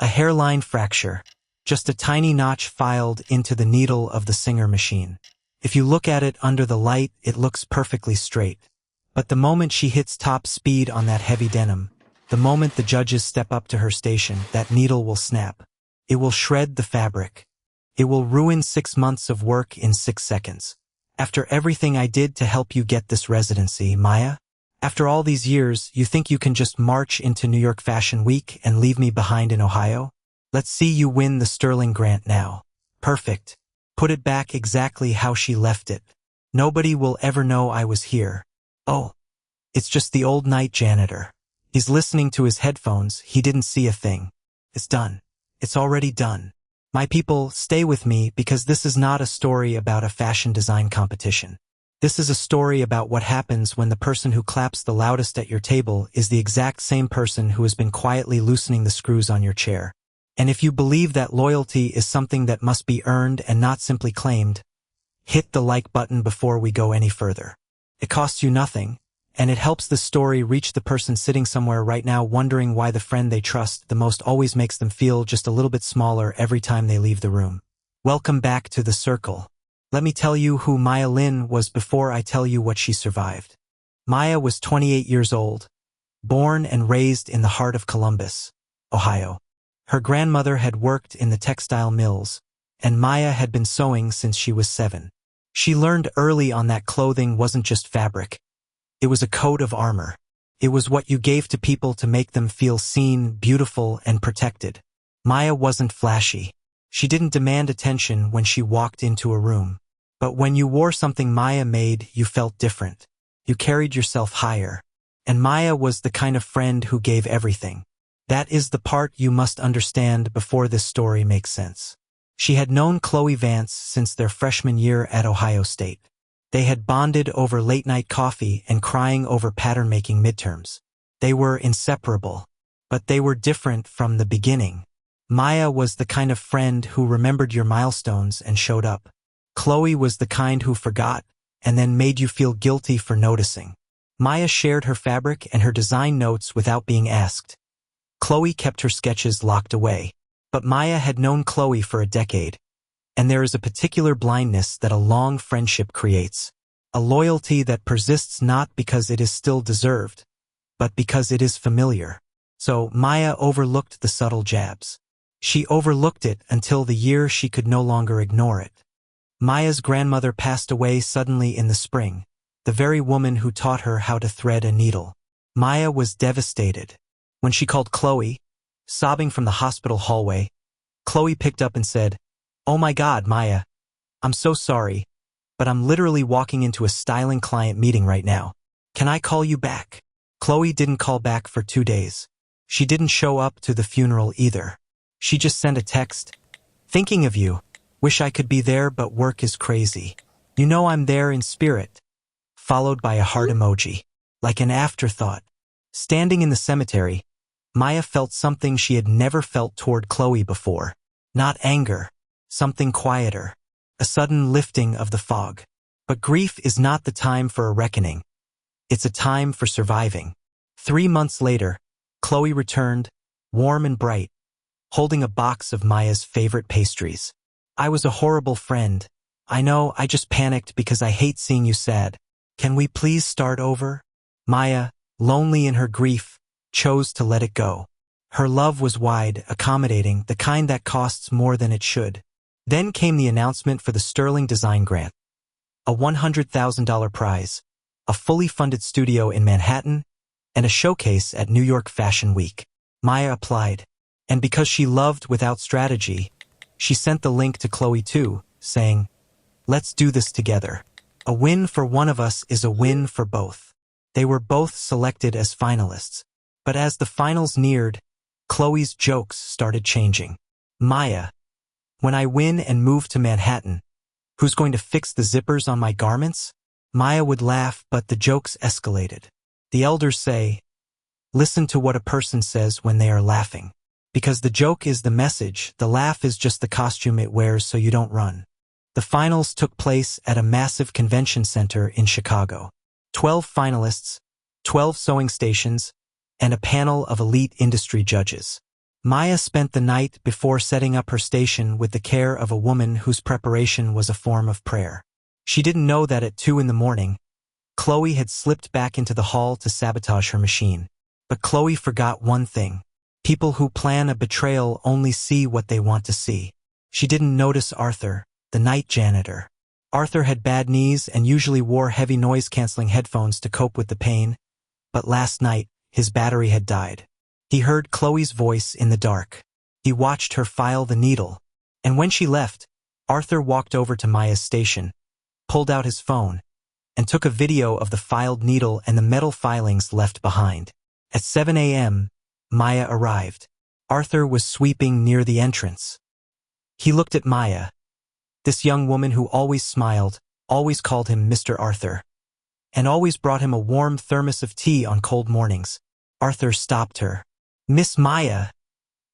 A hairline fracture. Just a tiny notch filed into the needle of the Singer machine. If you look at it under the light, it looks perfectly straight. But the moment she hits top speed on that heavy denim, the moment the judges step up to her station, that needle will snap. It will shred the fabric. It will ruin 6 months of work in 6 seconds. After everything I did to help you get this residency, Maya? After all these years, you think you can just march into New York Fashion Week and leave me behind in Ohio? Let's see you win the Sterling grant now. Perfect. Put it back exactly how she left it. Nobody will ever know I was here. Oh, it's just the old night janitor. He's listening to his headphones. He didn't see a thing. It's done. It's already done. My people, stay with me because this is not a story about a fashion design competition. This is a story about what happens when the person who claps the loudest at your table is the exact same person who has been quietly loosening the screws on your chair. And if you believe that loyalty is something that must be earned and not simply claimed, hit the like button before we go any further. It costs you nothing, and it helps the story reach the person sitting somewhere right now wondering why the friend they trust the most always makes them feel just a little bit smaller every time they leave the room. Welcome back to the circle. Let me tell you who Maya Lin was before I tell you what she survived. Maya was 28 years old, born and raised in the heart of Columbus, Ohio. Her grandmother had worked in the textile mills, and Maya had been sewing since she was 7. She learned early on that clothing wasn't just fabric. It was a coat of armor. It was what you gave to people to make them feel seen, beautiful, and protected. Maya wasn't flashy. She didn't demand attention when she walked into a room. But when you wore something Maya made, you felt different. You carried yourself higher. And Maya was the kind of friend who gave everything. That is the part you must understand before this story makes sense. She had known Chloe Vance since their freshman year at Ohio State. They had bonded over late-night coffee and crying over pattern-making midterms. They were inseparable, but they were different from the beginning. Maya was the kind of friend who remembered your milestones and showed up. Chloe was the kind who forgot and then made you feel guilty for noticing. Maya shared her fabric and her design notes without being asked. Chloe kept her sketches locked away, but Maya had known Chloe for a decade, and there is a particular blindness that a long friendship creates, a loyalty that persists not because it is still deserved, but because it is familiar. So Maya overlooked the subtle jabs. She overlooked it until the year she could no longer ignore it. Maya's grandmother passed away suddenly in the spring, the very woman who taught her how to thread a needle. Maya was devastated. When she called Chloe, sobbing from the hospital hallway, Chloe picked up and said, "Oh my God, Maya, I'm so sorry, but I'm literally walking into a styling client meeting right now. Can I call you back?" Chloe didn't call back for 2 days. She didn't show up to the funeral either. She just sent a text, "Thinking of you. Wish I could be there, but work is crazy. You know I'm there in spirit," followed by a heart emoji, like an afterthought. Standing in the cemetery, Maya felt something she had never felt toward Chloe before. Not anger, something quieter, a sudden lifting of the fog. But grief is not the time for a reckoning. It's a time for surviving. 3 months later, Chloe returned, warm and bright, holding a box of Maya's favorite pastries. "I was a horrible friend. I know, I just panicked because I hate seeing you sad. Can we please start over?" Maya, lonely in her grief, chose to let it go. Her love was wide, accommodating, the kind that costs more than it should. Then came the announcement for the Sterling Design Grant, a $100,000 prize, a fully funded studio in Manhattan, and a showcase at New York Fashion Week. Maya applied, and because she loved without strategy, she sent the link to Chloe too, saying, "Let's do this together. A win for one of us is a win for both." They were both selected as finalists. But as the finals neared, Chloe's jokes started changing. "Maya, when I win and move to Manhattan, who's going to fix the zippers on my garments?" Maya would laugh, but the jokes escalated. The elders say, listen to what a person says when they are laughing. Because the joke is the message, the laugh is just the costume it wears so you don't run. The finals took place at a massive convention center in Chicago. 12 finalists, 12 sewing stations, and a panel of elite industry judges. Maya spent the night before setting up her station with the care of a woman whose preparation was a form of prayer. She didn't know that at 2 in the morning, Chloe had slipped back into the hall to sabotage her machine. But Chloe forgot one thing. People who plan a betrayal only see what they want to see. She didn't notice Arthur, the night janitor. Arthur had bad knees and usually wore heavy noise-canceling headphones to cope with the pain, but last night, his battery had died. He heard Chloe's voice in the dark. He watched her file the needle, and when she left, Arthur walked over to Maya's station, pulled out his phone, and took a video of the filed needle and the metal filings left behind. At 7 a.m., Maya arrived. Arthur was sweeping near the entrance. He looked at Maya, this young woman who always smiled, always called him Mr. Arthur, and always brought him a warm thermos of tea on cold mornings. Arthur stopped her. "Miss Maya,"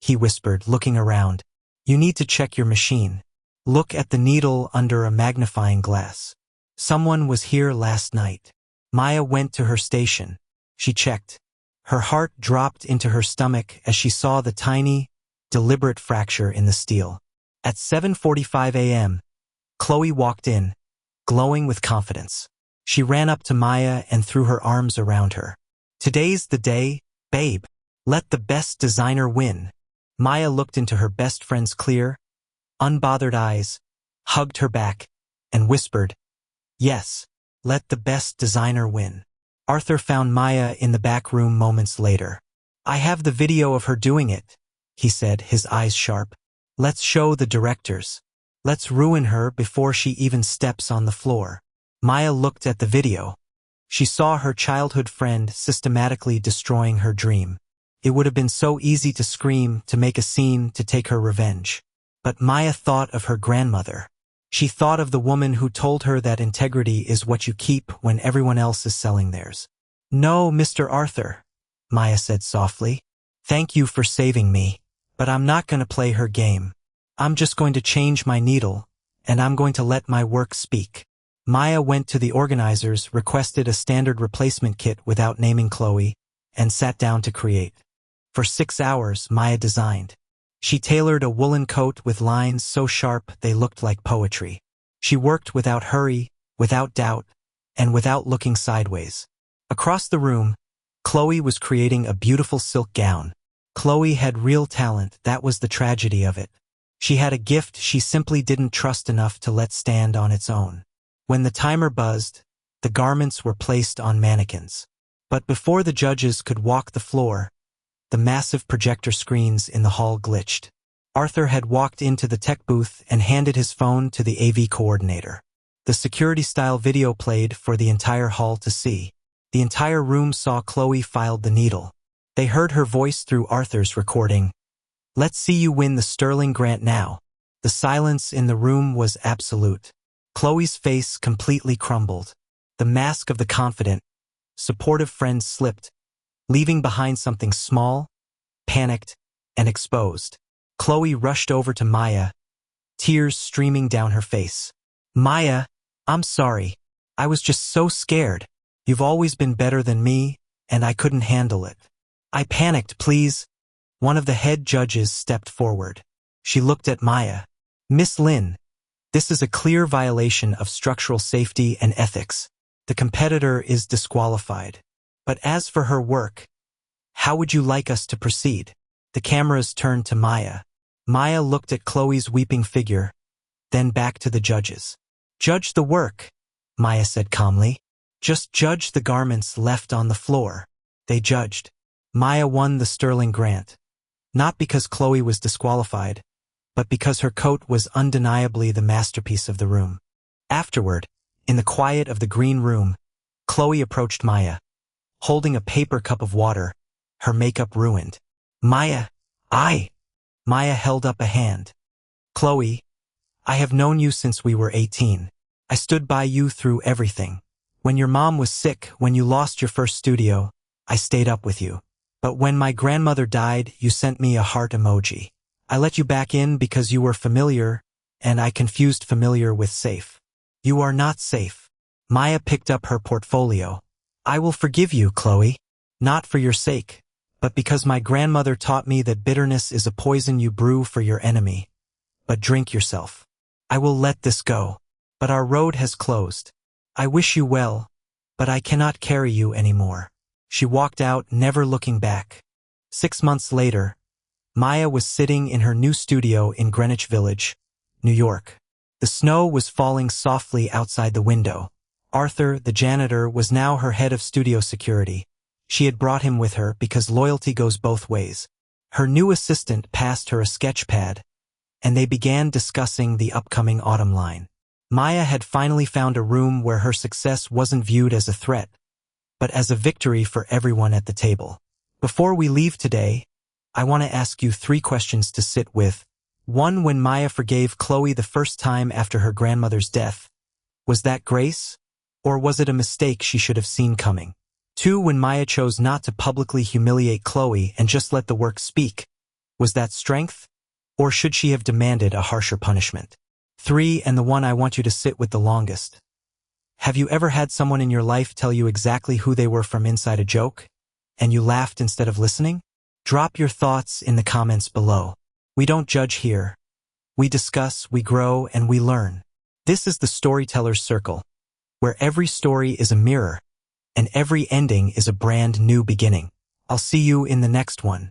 he whispered, looking around. "You need to check your machine. Look at the needle under a magnifying glass. Someone was here last night." Maya went to her station. She checked. Her heart dropped into her stomach as she saw the tiny, deliberate fracture in the steel. At 7:45 a.m., Chloe walked in, glowing with confidence. She ran up to Maya and threw her arms around her. "Today's the day, babe. Let the best designer win." Maya looked into her best friend's clear, unbothered eyes, hugged her back, and whispered, "Yes, let the best designer win." Arthur found Maya in the back room moments later. "I have the video of her doing it," he said, his eyes sharp. "Let's show the directors. Let's ruin her before she even steps on the floor." Maya looked at the video. She saw her childhood friend systematically destroying her dream. It would have been so easy to scream, to make a scene, to take her revenge. But Maya thought of her grandmother. She thought of the woman who told her that integrity is what you keep when everyone else is selling theirs. "No, Mr. Arthur," Maya said softly. "Thank you for saving me, but I'm not going to play her game. I'm just going to change my needle, and I'm going to let my work speak." Maya went to the organizers, requested a standard replacement kit without naming Chloe, and sat down to create. For 6 hours, Maya designed. She tailored a woolen coat with lines so sharp they looked like poetry. She worked without hurry, without doubt, and without looking sideways. Across the room, Chloe was creating a beautiful silk gown. Chloe had real talent, that was the tragedy of it. She had a gift she simply didn't trust enough to let stand on its own. When the timer buzzed, the garments were placed on mannequins. But before the judges could walk the floor, the massive projector screens in the hall glitched. Arthur had walked into the tech booth and handed his phone to the AV coordinator. The security-style video played for the entire hall to see. The entire room saw Chloe filed the needle. They heard her voice through Arthur's recording. "Let's see you win the Sterling Grant now." The silence in the room was absolute. Chloe's face completely crumbled. The mask of the confident, supportive friend slipped, leaving behind something small, panicked, and exposed. Chloe rushed over to Maya, tears streaming down her face. "Maya, I'm sorry. I was just so scared. You've always been better than me, and I couldn't handle it. I panicked, please." One of the head judges stepped forward. She looked at Maya. "Miss Lin, this is a clear violation of structural safety and ethics. The competitor is disqualified. But as for her work, how would you like us to proceed?" The cameras turned to Maya. Maya looked at Chloe's weeping figure, then back to the judges. "Judge the work," Maya said calmly. "Just judge the garments left on the floor." They judged. Maya won the Sterling Grant. Not because Chloe was disqualified, but because her coat was undeniably the masterpiece of the room. Afterward, in the quiet of the green room, Chloe approached Maya, holding a paper cup of water, her makeup ruined. "Maya, Maya held up a hand. "Chloe, I have known you since we were 18. I stood by you through everything. When your mom was sick, when you lost your first studio, I stayed up with you. But when my grandmother died, you sent me a heart emoji. I let you back in because you were familiar, and I confused familiar with safe. You are not safe." Maya picked up her portfolio. "I will forgive you, Chloe. Not for your sake, but because my grandmother taught me that bitterness is a poison you brew for your enemy. But drink yourself. I will let this go. But our road has closed. I wish you well, but I cannot carry you anymore. She walked out, never looking back. 6 months later, Maya was sitting in her new studio in Greenwich Village, New York. The snow was falling softly outside the window. Arthur, the janitor, was now her head of studio security. She had brought him with her because loyalty goes both ways. Her new assistant passed her a sketch pad, and they began discussing the upcoming autumn line. Maya had finally found a room where her success wasn't viewed as a threat, but as a victory for everyone at the table. Before we leave today, I want to ask you 3 questions to sit with. 1. When Maya forgave Chloe the first time after her grandmother's death, was that grace? Or was it a mistake she should have seen coming? 2. When Maya chose not to publicly humiliate Chloe and just let the work speak, was that strength? Or should she have demanded a harsher punishment? 3. And the one I want you to sit with the longest. Have you ever had someone in your life tell you exactly who they were from inside a joke, and you laughed instead of listening? Drop your thoughts in the comments below. We don't judge here. We discuss, we grow, and we learn. This is the Storyteller's Circle, where every story is a mirror, and every ending is a brand new beginning. I'll see you in the next one.